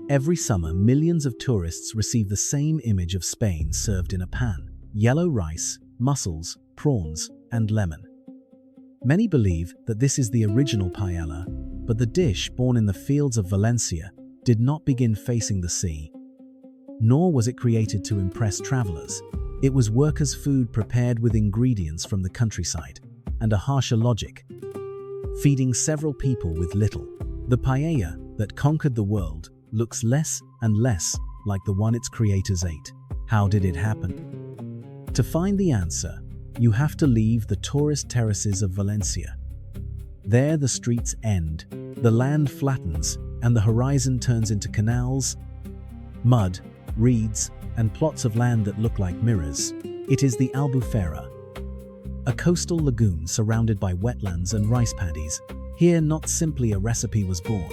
Every summer, millions of tourists receive the same image of Spain served in a pan: yellow rice, mussels, prawns, and lemon. Many believe that this is the original paella, but the dish, born in the fields of Valencia, did not begin facing the sea. Nor was it created to impress travelers. It was workers' food prepared with ingredients from the countryside, and a harsher logic, feeding several people with little. The paella that conquered the world looks less and less like the one its creators ate. How did it happen? To find the answer, you have to leave the tourist terraces of Valencia. There the streets end, the land flattens, and the horizon turns into canals, mud, reeds, and plots of land that look like mirrors. It is the Albufera, a coastal lagoon surrounded by wetlands and rice paddies. Here, not simply a recipe was born,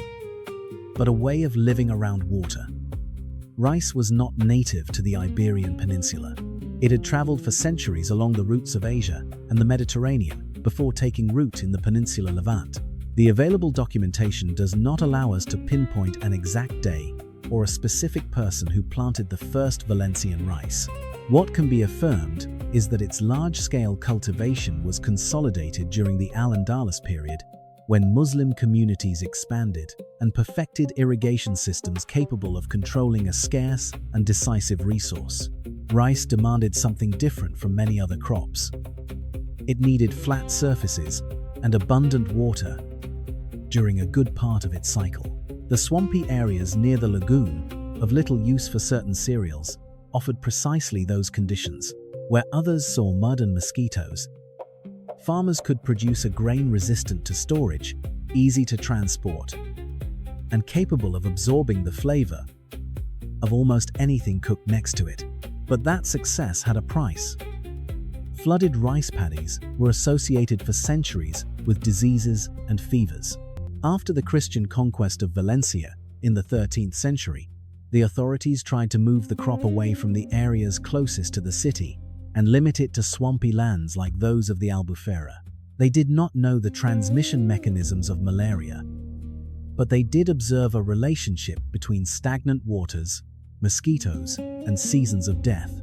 but a way of living around water. Rice was not native to the Iberian Peninsula. It had traveled for centuries along the routes of Asia and the Mediterranean before taking root in the Peninsula Levant. The available documentation does not allow us to pinpoint an exact day or a specific person who planted the first Valencian rice. What can be affirmed is that its large-scale cultivation was consolidated during the Al-Andalus period, when Muslim communities expanded and perfected irrigation systems capable of controlling a scarce and decisive resource. Rice demanded something different from many other crops. It needed flat surfaces and abundant water during a good part of its cycle. The swampy areas near the lagoon, of little use for certain cereals, offered precisely those conditions. Where others saw mud and mosquitoes, farmers could produce a grain resistant to storage, easy to transport, and capable of absorbing the flavor of almost anything cooked next to it. But that success had a price. Flooded rice paddies were associated for centuries with diseases and fevers. After the Christian conquest of Valencia in the 13th century, the authorities tried to move the crop away from the areas closest to the city and limit it to swampy lands like those of the Albufera. They did not know the transmission mechanisms of malaria, but they did observe a relationship between stagnant waters, mosquitoes, and seasons of death.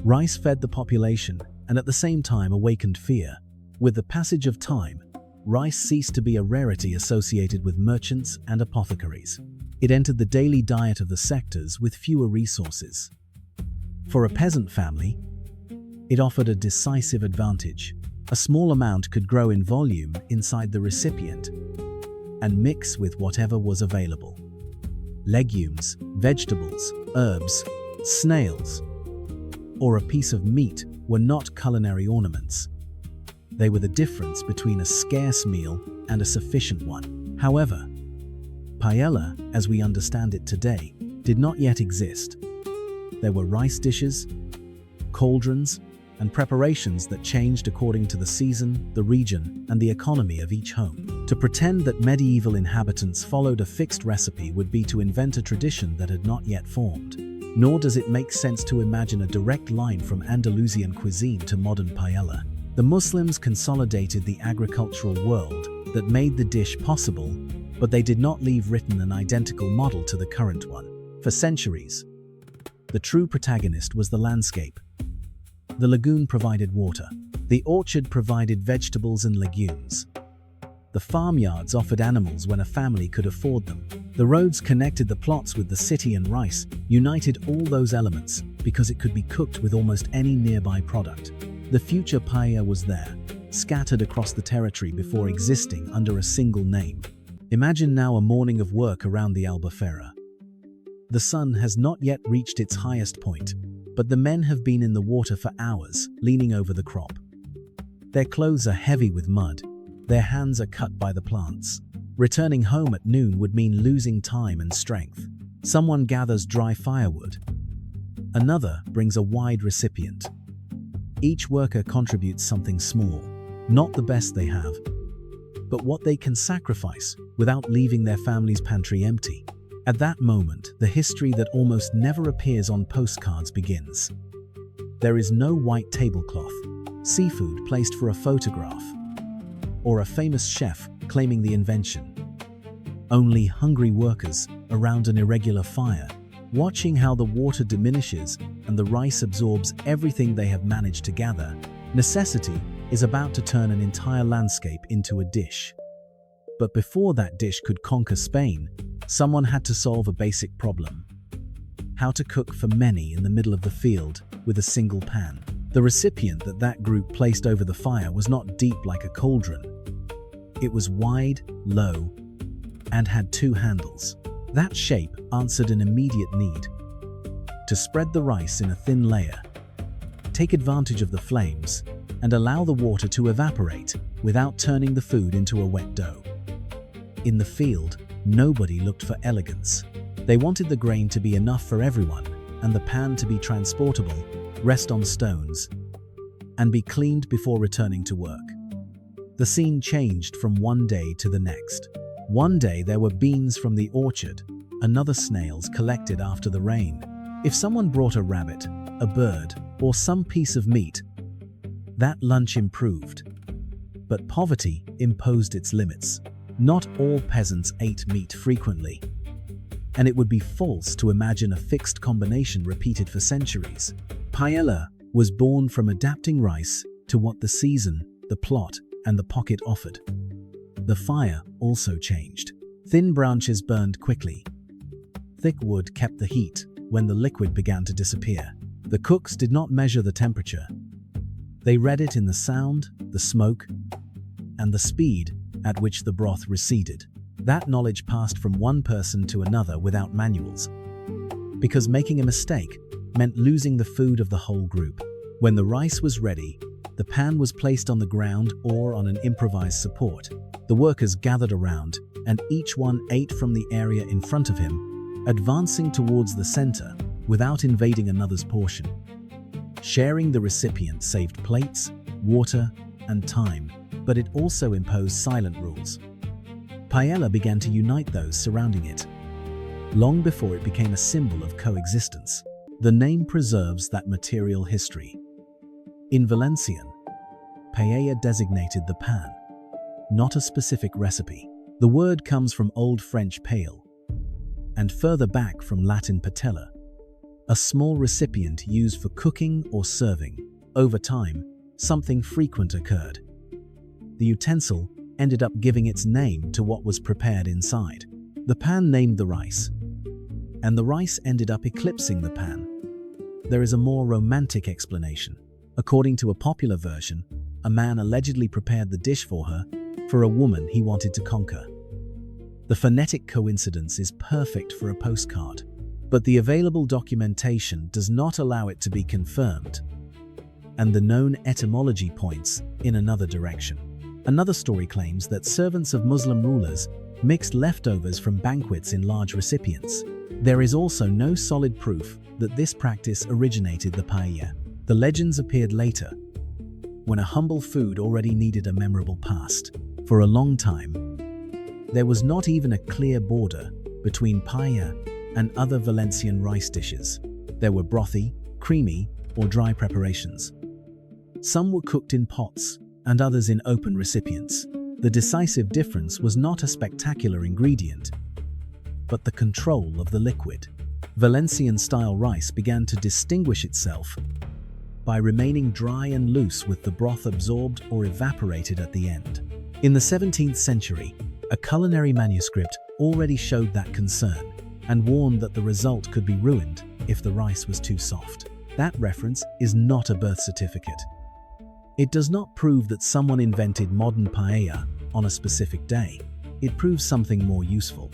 Rice fed the population and at the same time awakened fear. With the passage of time, rice ceased to be a rarity associated with merchants and apothecaries. It entered the daily diet of the sectors with fewer resources. For a peasant family, it offered a decisive advantage. A small amount could grow in volume inside the recipient and mix with whatever was available. Legumes, vegetables, herbs, snails, or a piece of meat were not culinary ornaments. They were the difference between a scarce meal and a sufficient one. However, paella, as we understand it today, did not yet exist. There were rice dishes, cauldrons, and preparations that changed according to the season, the region, and the economy of each home. To pretend that medieval inhabitants followed a fixed recipe would be to invent a tradition that had not yet formed. Nor does it make sense to imagine a direct line from Andalusian cuisine to modern paella. The Muslims consolidated the agricultural world that made the dish possible, but they did not leave written an identical model to the current one. For centuries, the true protagonist was the landscape. The lagoon provided water. The orchard provided vegetables and legumes. The farmyards offered animals when a family could afford them. The roads connected the plots with the city, and rice united all those elements because it could be cooked with almost any nearby product. The future paella was there, scattered across the territory before existing under a single name. Imagine now a morning of work around the Albufera. The sun has not yet reached its highest point, but the men have been in the water for hours, leaning over the crop. Their clothes are heavy with mud. Their hands are cut by the plants. Returning home at noon would mean losing time and strength. Someone gathers dry firewood. Another brings a wide recipient. Each worker contributes something small, not the best they have, but what they can sacrifice without leaving their family's pantry empty. At that moment, the history that almost never appears on postcards begins. There is no white tablecloth, seafood placed for a photograph, or a famous chef claiming the invention. only hungry workers around an irregular fire, watching how the water diminishes and the rice absorbs everything they have managed to gather. Necessity is about to turn an entire landscape into a dish. But before that dish could conquer Spain, someone had to solve a basic problem: how to cook for many in the middle of the field with a single pan. The recipient that group placed over the fire was not deep like a cauldron. It was wide, low, and had two handles. That shape answered an immediate need: to spread the rice in a thin layer, take advantage of the flames, and allow the water to evaporate without turning the food into a wet dough. In the field, nobody looked for elegance. They wanted the grain to be enough for everyone, and the pan to be transportable, rest on stones, and be cleaned before returning to work. The scene changed from one day to the next. One day there were beans from the orchard, another snails collected after the rain. If someone brought a rabbit, a bird, or some piece of meat, that lunch improved. But poverty imposed its limits. Not all peasants ate meat frequently, and it would be false to imagine a fixed combination repeated for centuries. Paella was born from adapting rice to what the season, the plot, and the pocket offered. The fire also changed. Thin branches burned quickly. Thick wood kept the heat when the liquid began to disappear. The cooks did not measure the temperature. They read it in the sound, the smoke, and the speed at which the broth receded. That knowledge passed from one person to another without manuals, because making a mistake meant losing the food of the whole group. When the rice was ready, the pan was placed on the ground or on an improvised support. The workers gathered around, and each one ate from the area in front of him, advancing towards the center without invading another's portion. Sharing the recipient saved plates, water, and time, but it also imposed silent rules. Paella began to unite those surrounding it, long before it became a symbol of coexistence. The name preserves that material history. In Valencian, paella designated the pan, not a specific recipe. The word comes from Old French paelle, and further back from Latin patella, a small recipient used for cooking or serving. Over time, something frequent occurred. The utensil ended up giving its name to what was prepared inside. The pan named the rice, and the rice ended up eclipsing the pan. There is a more romantic explanation. According to a popular version, a man allegedly prepared the dish for her, for a woman he wanted to conquer. The phonetic coincidence is perfect for a postcard, but the available documentation does not allow it to be confirmed, and the known etymology points in another direction. Another story claims that servants of Muslim rulers mixed leftovers from banquets in large recipients. There is also no solid proof that this practice originated the paella. The legends appeared later, when a humble food already needed a memorable past. For a long time, there was not even a clear border between paella and other Valencian rice dishes. There were brothy, creamy, or dry preparations. Some were cooked in pots, and others in open recipients. The decisive difference was not a spectacular ingredient, but the control of the liquid. Valencian-style rice began to distinguish itself by remaining dry and loose, with the broth absorbed or evaporated at the end. In the 17th century, a culinary manuscript already showed that concern and warned that the result could be ruined if the rice was too soft. That reference is not a birth certificate. It does not prove that someone invented modern paella on a specific day. It proves something more useful.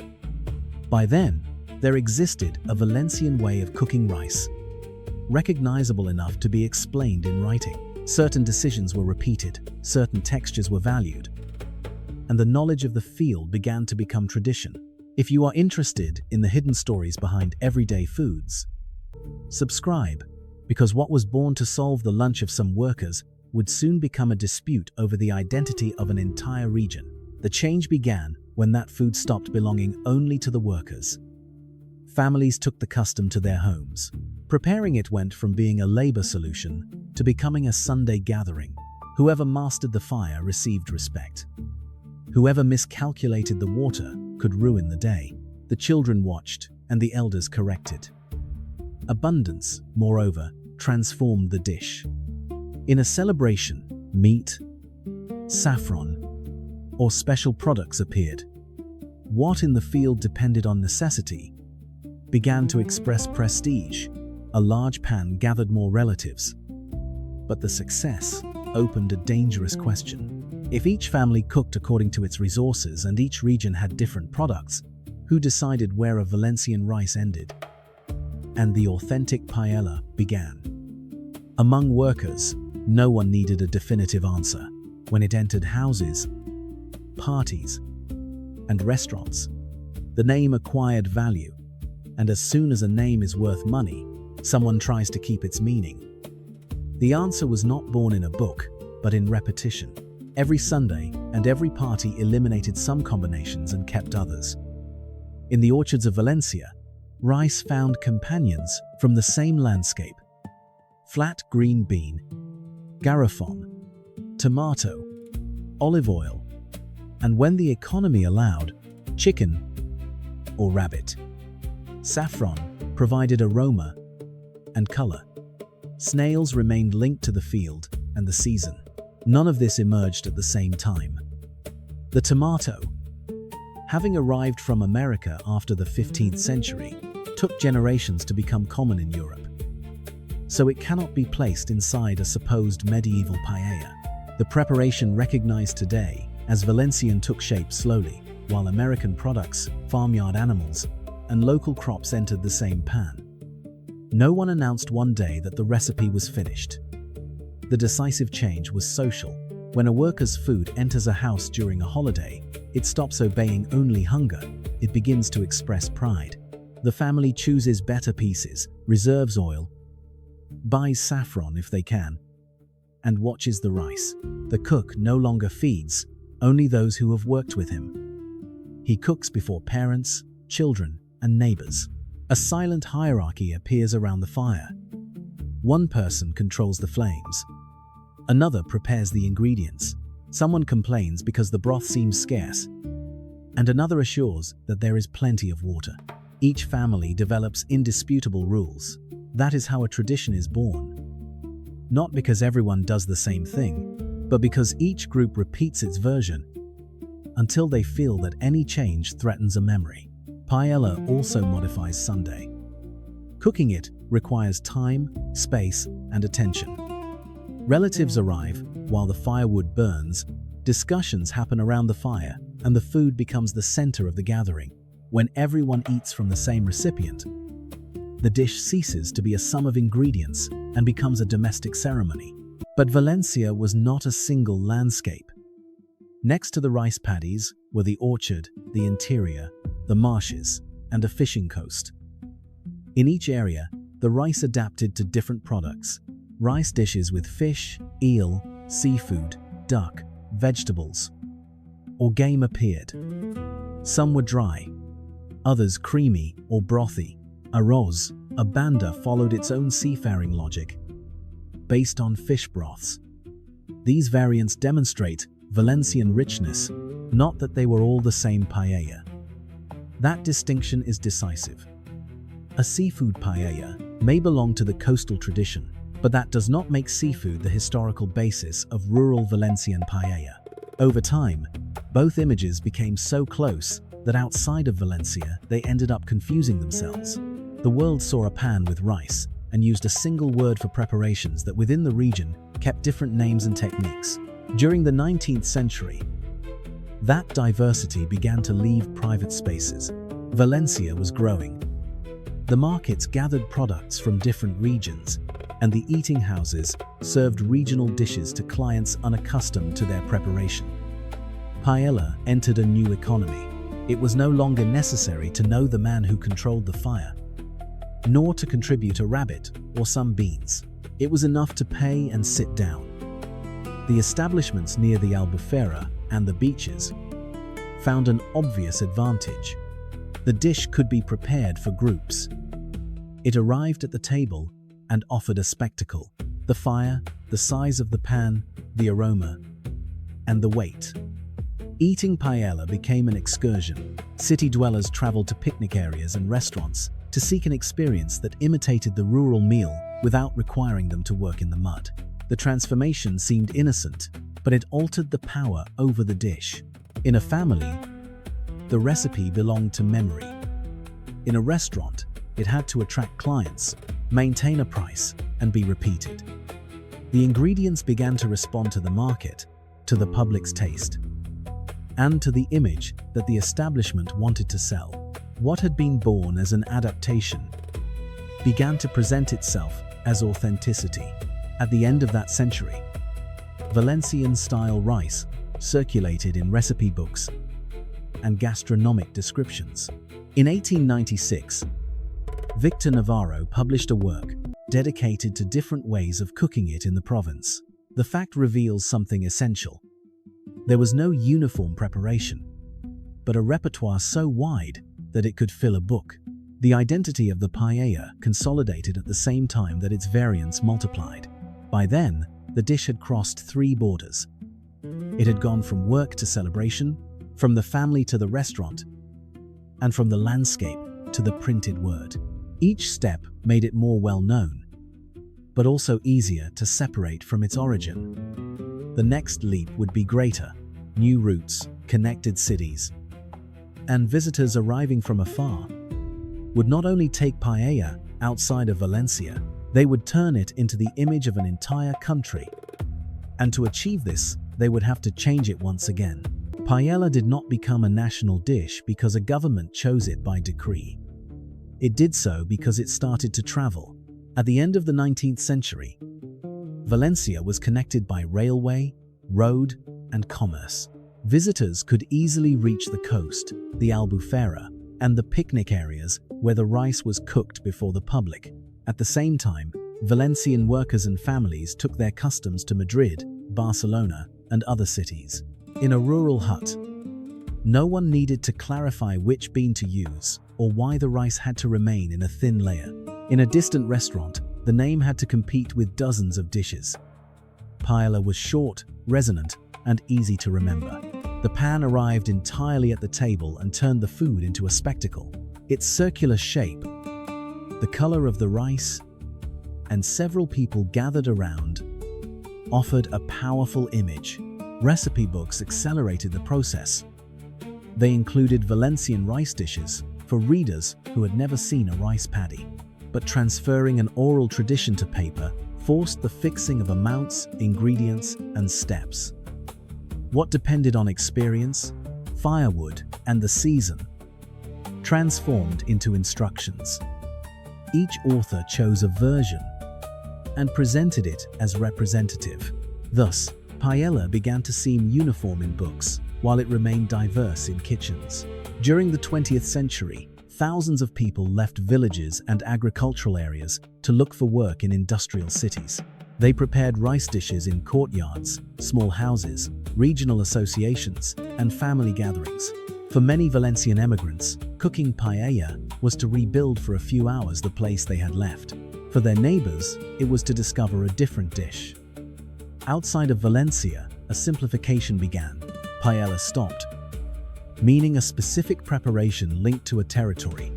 By then, there existed a Valencian way of cooking rice, recognizable enough to be explained in writing. Certain decisions were repeated, certain textures were valued, and the knowledge of the field began to become tradition. If you are interested in the hidden stories behind everyday foods, subscribe, because what was born to solve the lunch of some workers would soon become a dispute over the identity of an entire region. The change began when that food stopped belonging only to the workers. Families took the custom to their homes. Preparing it went from being a labor solution to becoming a Sunday gathering. Whoever mastered the fire received respect. Whoever miscalculated the water could ruin the day. The children watched, and the elders corrected. Abundance, moreover, transformed the dish. In a celebration, meat, saffron, or special products appeared. What in the field depended on necessity began to express prestige. A large pan gathered more relatives. But the success opened a dangerous question. If each family cooked according to its resources and each region had different products, who decided where a Valencian rice ended and the authentic paella began? Among workers, no one needed a definitive answer. When it entered houses, parties, and restaurants, the name acquired value, and as soon as a name is worth money, someone tries to keep its meaning. The answer was not born in a book, but in repetition. Every Sunday and every party eliminated some combinations and kept others. In the orchards of Valencia, rice found companions from the same landscape: flat green bean, garofon, tomato, olive oil, and when the economy allowed, chicken or rabbit. Saffron provided aroma and color. Snails remained linked to the field and the season. None of this emerged at the same time. The tomato, having arrived from America after the 15th century, took generations to become common in Europe. So it cannot be placed inside a supposed medieval paella. The preparation recognized today as Valencian took shape slowly, while American products, farmyard animals, and local crops entered the same pan. No one announced one day that the recipe was finished. The decisive change was social. When a worker's food enters a house during a holiday, it stops obeying only hunger. It begins to express pride. The family chooses better pieces, reserves oil, buys saffron if they can, and watches the rice. The cook no longer feeds only those who have worked with him. He cooks before parents, children, and neighbors. A silent hierarchy appears around the fire. One person controls the flames. Another prepares the ingredients. Someone complains because the broth seems scarce, and another assures that there is plenty of water. Each family develops indisputable rules. That is how a tradition is born. Not because everyone does the same thing, but because each group repeats its version until they feel that any change threatens a memory. Paella also modifies Sunday. Cooking it requires time, space, and attention. Relatives arrive while the firewood burns, discussions happen around the fire, and the food becomes the center of the gathering. When everyone eats from the same recipient, the dish ceases to be a sum of ingredients and becomes a domestic ceremony. But Valencia was not a single landscape. Next to the rice paddies were the orchard, the interior, the marshes, and a fishing coast. In each area, the rice adapted to different products. Rice dishes with fish, eel, seafood, duck, vegetables, or game appeared. Some were dry, others creamy or brothy. Arroz, a banda, followed its own seafaring logic, based on fish broths. These variants demonstrate Valencian richness, not that they were all the same paella. That distinction is decisive. A seafood paella may belong to the coastal tradition, but that does not make seafood the historical basis of rural Valencian paella. Over time, both images became so close that outside of Valencia, they ended up confusing themselves. The world saw a pan with rice and used a single word for preparations that within the region kept different names and techniques. During the 19th century, that diversity began to leave private spaces. Valencia was growing. The markets gathered products from different regions, and the eating houses served regional dishes to clients unaccustomed to their preparation. Paella entered a new economy. It was no longer necessary to know the man who controlled the fire, nor to contribute a rabbit or some beans. It was enough to pay and sit down. The establishments near the Albufera and the beaches found an obvious advantage. The dish could be prepared for groups. It arrived at the table and offered a spectacle. The fire, the size of the pan, the aroma, and the weight. Eating paella became an excursion. City dwellers traveled to picnic areas and restaurants to seek an experience that imitated the rural meal without requiring them to work in the mud. The transformation seemed innocent, but it altered the power over the dish. In a family, the recipe belonged to memory. In a restaurant, it had to attract clients, maintain a price, and be repeated. The ingredients began to respond to the market, to the public's taste, and to the image that the establishment wanted to sell. What had been born as an adaptation began to present itself as authenticity. At the end of that century, Valencian-style rice circulated in recipe books and gastronomic descriptions. In 1896, Victor Navarro published a work dedicated to different ways of cooking it in the province. The fact reveals something essential. There was no uniform preparation, but a repertoire so wide that it could fill a book. The identity of the paella consolidated at the same time that its variants multiplied. By then, the dish had crossed 3 borders. It had gone from work to celebration, from the family to the restaurant, and from the landscape to the printed word. Each step made it more well-known, but also easier to separate from its origin. The next leap would be greater: new routes, connected cities, and visitors arriving from afar would not only take paella outside of Valencia, they would turn it into the image of an entire country. And to achieve this, they would have to change it once again. Paella did not become a national dish because a government chose it by decree. It did so because it started to travel. At the end of the 19th century, Valencia was connected by railway, road, and commerce. Visitors could easily reach the coast, the Albufera, and the picnic areas where the rice was cooked before the public. At the same time, Valencian workers and families took their customs to Madrid, Barcelona, and other cities. In a rural hut, no one needed to clarify which bean to use or why the rice had to remain in a thin layer. In a distant restaurant, the name had to compete with dozens of dishes. Paella was short, resonant, and easy to remember. The pan arrived entirely at the table and turned the food into a spectacle. Its circular shape, the color of the rice, and several people gathered around offered a powerful image. Recipe books accelerated the process. They included Valencian rice dishes for readers who had never seen a rice paddy. But transferring an oral tradition to paper forced the fixing of amounts, ingredients, and steps. What depended on experience, firewood, and the season transformed into instructions. Each author chose a version and presented it as representative. Thus, paella began to seem uniform in books, while it remained diverse in kitchens. During the 20th century, thousands of people left villages and agricultural areas to look for work in industrial cities. They prepared rice dishes in courtyards, small houses, regional associations, and family gatherings. For many Valencian emigrants, cooking paella was to rebuild for a few hours the place they had left. For their neighbors, it was to discover a different dish. Outside of Valencia, a simplification began. Paella stopped, meaning a specific preparation linked to a territory,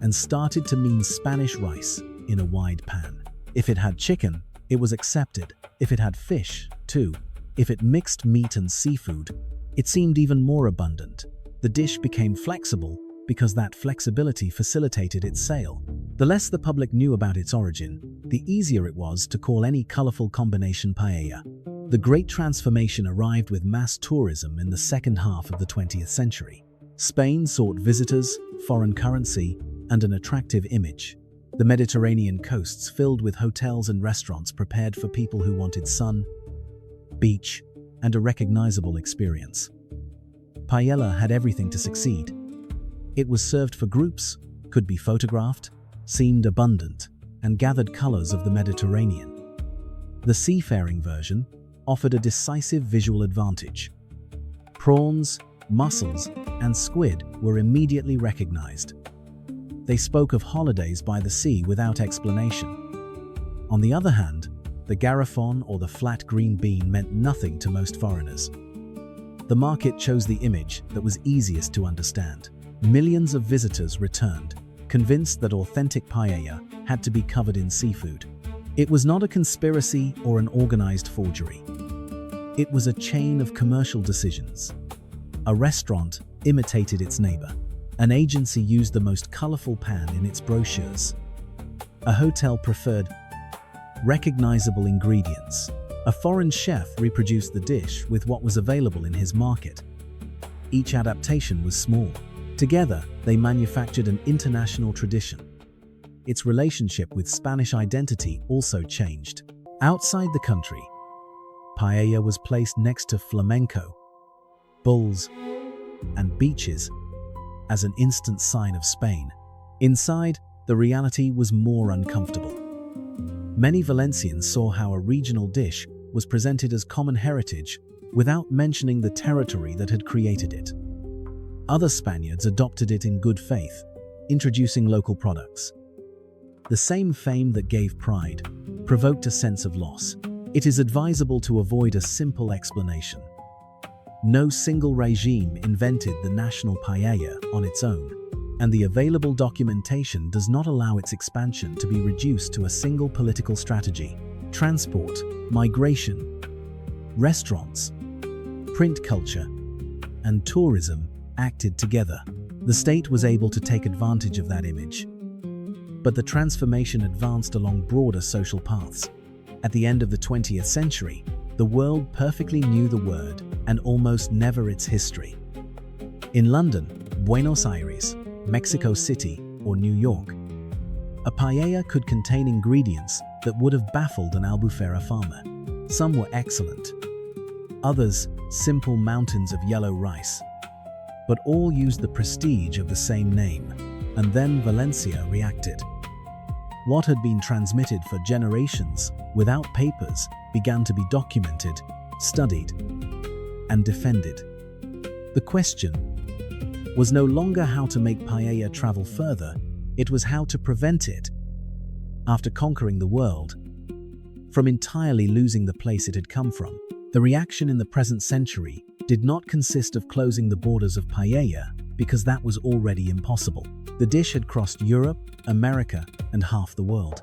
and started to mean Spanish rice in a wide pan. If it had chicken, it was accepted. If it had fish, too. If it mixed meat and seafood, it seemed even more abundant. The dish became flexible because that flexibility facilitated its sale. The less the public knew about its origin, the easier it was to call any colorful combination paella. The Great Transformation arrived with mass tourism in the second half of the 20th century. Spain sought visitors, foreign currency, and an attractive image. The Mediterranean coasts filled with hotels and restaurants prepared for people who wanted sun, beach, and a recognizable experience. Paella had everything to succeed. It was served for groups, could be photographed, seemed abundant, and gathered colors of the Mediterranean. The seafaring version offered a decisive visual advantage. Prawns, mussels, and squid were immediately recognized. They spoke of holidays by the sea without explanation. On the other hand, the garrafon or the flat green bean meant nothing to most foreigners. The market chose the image that was easiest to understand. Millions of visitors returned, convinced that authentic paella had to be covered in seafood. It was not a conspiracy or an organized forgery. It was a chain of commercial decisions. A restaurant imitated its neighbor. An agency used the most colorful pan in its brochures. A hotel preferred recognizable ingredients. A foreign chef reproduced the dish with what was available in his market. Each adaptation was small. Together, they manufactured an international tradition. Its relationship with Spanish identity also changed. Outside the country, paella was placed next to flamenco, bulls, and beaches as an instant sign of Spain. Inside, the reality was more uncomfortable. Many Valencians saw how a regional dish was presented as common heritage without mentioning the territory that had created it. Other Spaniards adopted it in good faith, introducing local products. The same fame that gave pride provoked a sense of loss. It is advisable to avoid a simple explanation. No single regime invented the national paella on its own, and the available documentation does not allow its expansion to be reduced to a single political strategy. Transport, migration, restaurants, print culture, and tourism acted together. The state was able to take advantage of that image. But the transformation advanced along broader social paths. At the end of the 20th century, the world perfectly knew the word and almost never its history. In London, Buenos Aires, Mexico City, or New York, a paella could contain ingredients that would have baffled an Albufera farmer. Some were excellent, others simple mountains of yellow rice. But all used the prestige of the same name, and then Valencia reacted. What had been transmitted for generations without papers began to be documented, studied, and defended. The question was no longer how to make paella travel further, it was how to prevent it, after conquering the world, from entirely losing the place it had come from. The reaction in the present century did not consist of closing the borders of paella, because that was already impossible. The dish had crossed Europe, America, and half the world.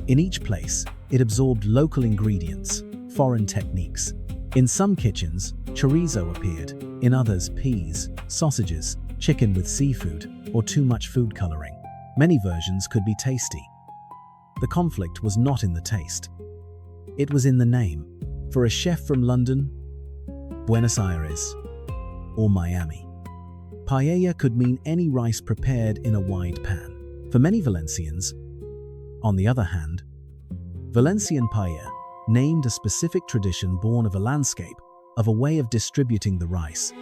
In each place, it absorbed local ingredients, foreign techniques. In some kitchens, chorizo appeared, in others peas, sausages, chicken with seafood, or too much food coloring. Many versions could be tasty. The conflict was not in the taste. It was in the name. For a chef from London, Buenos Aires, or Miami, paella could mean any rice prepared in a wide pan. For many Valencians, on the other hand, Valencian paella named a specific tradition born of a landscape, of a way of distributing the rice,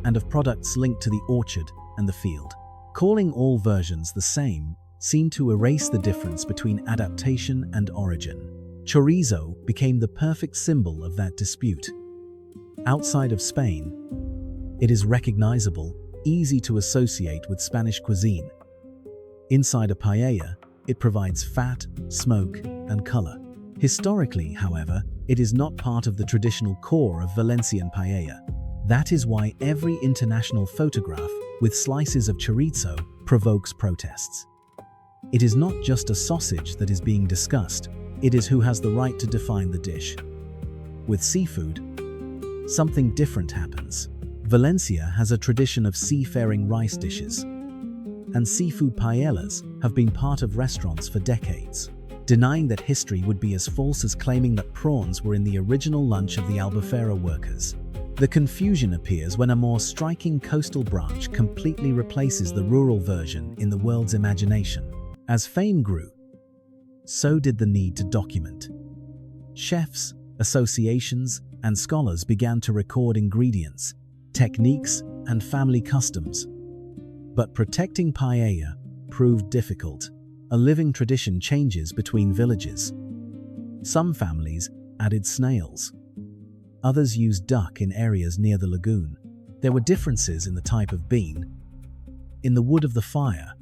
and of products linked to the orchard and the field. Calling all versions the same seemed to erase the difference between adaptation and origin. Chorizo became the perfect symbol of that dispute. Outside of Spain, it is recognizable, easy to associate with Spanish cuisine. Inside a paella, it provides fat, smoke, and color. Historically, however, it is not part of the traditional core of Valencian paella. That is why every international photograph with slices of chorizo provokes protests. It is not just a sausage that is being discussed, it is who has the right to define the dish. With seafood, something different happens. Valencia has a tradition of seafaring rice dishes, and seafood paellas have been part of restaurants for decades. Denying that history would be as false as claiming that prawns were in the original lunch of the Albufera workers. The confusion appears when a more striking coastal branch completely replaces the rural version in the world's imagination. As fame grew, so did the need to document. Chefs, associations, and scholars began to record ingredients, techniques, and family customs. But protecting paella proved difficult. A living tradition changes between villages. Some families added snails. Others used duck in areas near the lagoon. There were differences in the type of bean, in the wood of the fire,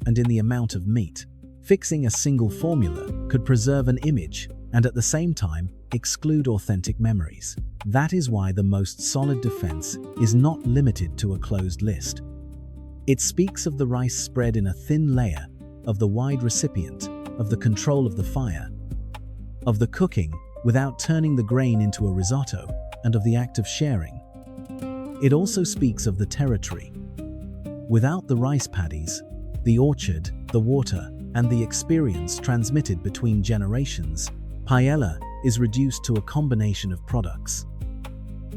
and in the amount of meat. Fixing a single formula could preserve an image, and at the same time exclude authentic memories. That is why the most solid defense is not limited to a closed list. It speaks of the rice spread in a thin layer, of the wide recipient, of the control of the fire, of the cooking without turning the grain into a risotto, and of the act of sharing. It also speaks of the territory. Without the rice paddies, the orchard, the water, and the experience transmitted between generations, paella is reduced to a combination of products.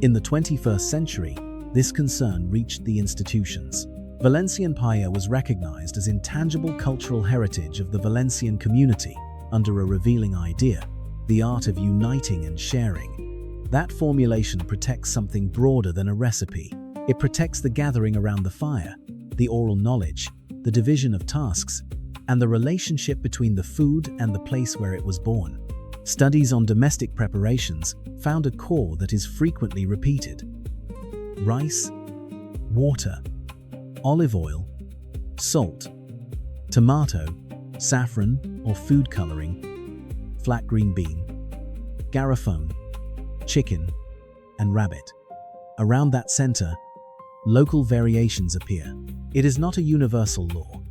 In the 21st century, this concern reached the institutions. Valencian paella was recognized as intangible cultural heritage of the Valencian community under a revealing idea, the art of uniting and sharing. That formulation protects something broader than a recipe. It protects the gathering around the fire, the oral knowledge, the division of tasks, and the relationship between the food and the place where it was born. Studies on domestic preparations found a core that is frequently repeated: rice, water, olive oil, salt, tomato, saffron or food coloring, flat green bean, garofone, chicken, and rabbit. Around that center, local variations appear. It is not a universal law,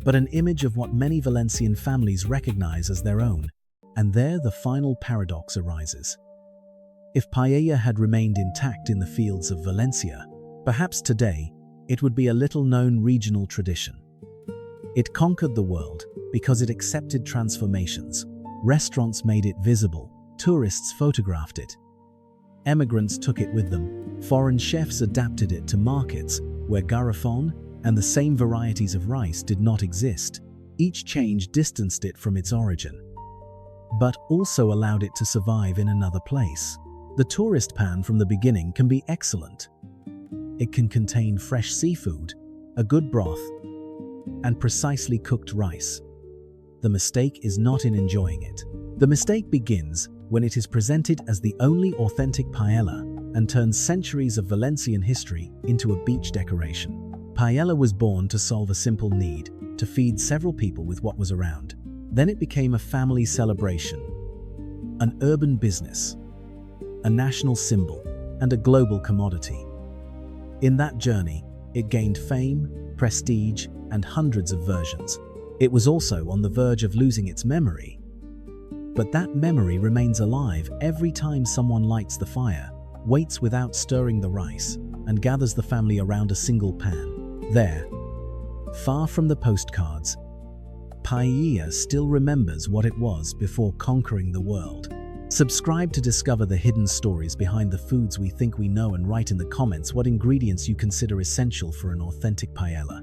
but an image of what many Valencian families recognize as their own. And there the final paradox arises. If paella had remained intact in the fields of Valencia, perhaps today it would be a little-known regional tradition. It conquered the world because it accepted transformations. Restaurants made it visible, tourists photographed it. Emigrants took it with them, foreign chefs adapted it to markets where garofone and the same varieties of rice did not exist. Each change distanced it from its origin, but also allowed it to survive in another place. The tourist pan from the beginning can be excellent. It can contain fresh seafood, a good broth, and precisely cooked rice. The mistake is not in enjoying it. The mistake begins when it is presented as the only authentic paella and turns centuries of Valencian history into a beach decoration. Paella was born to solve a simple need, to feed several people with what was around. Then it became a family celebration, an urban business, a national symbol, and a global commodity. In that journey, it gained fame, prestige, and hundreds of versions. It was also on the verge of losing its memory. But that memory remains alive every time someone lights the fire, waits without stirring the rice, and gathers the family around a single pan. There, far from the postcards, paella still remembers what it was before conquering the world. Subscribe to discover the hidden stories behind the foods we think we know, and write in the comments what ingredients you consider essential for an authentic paella.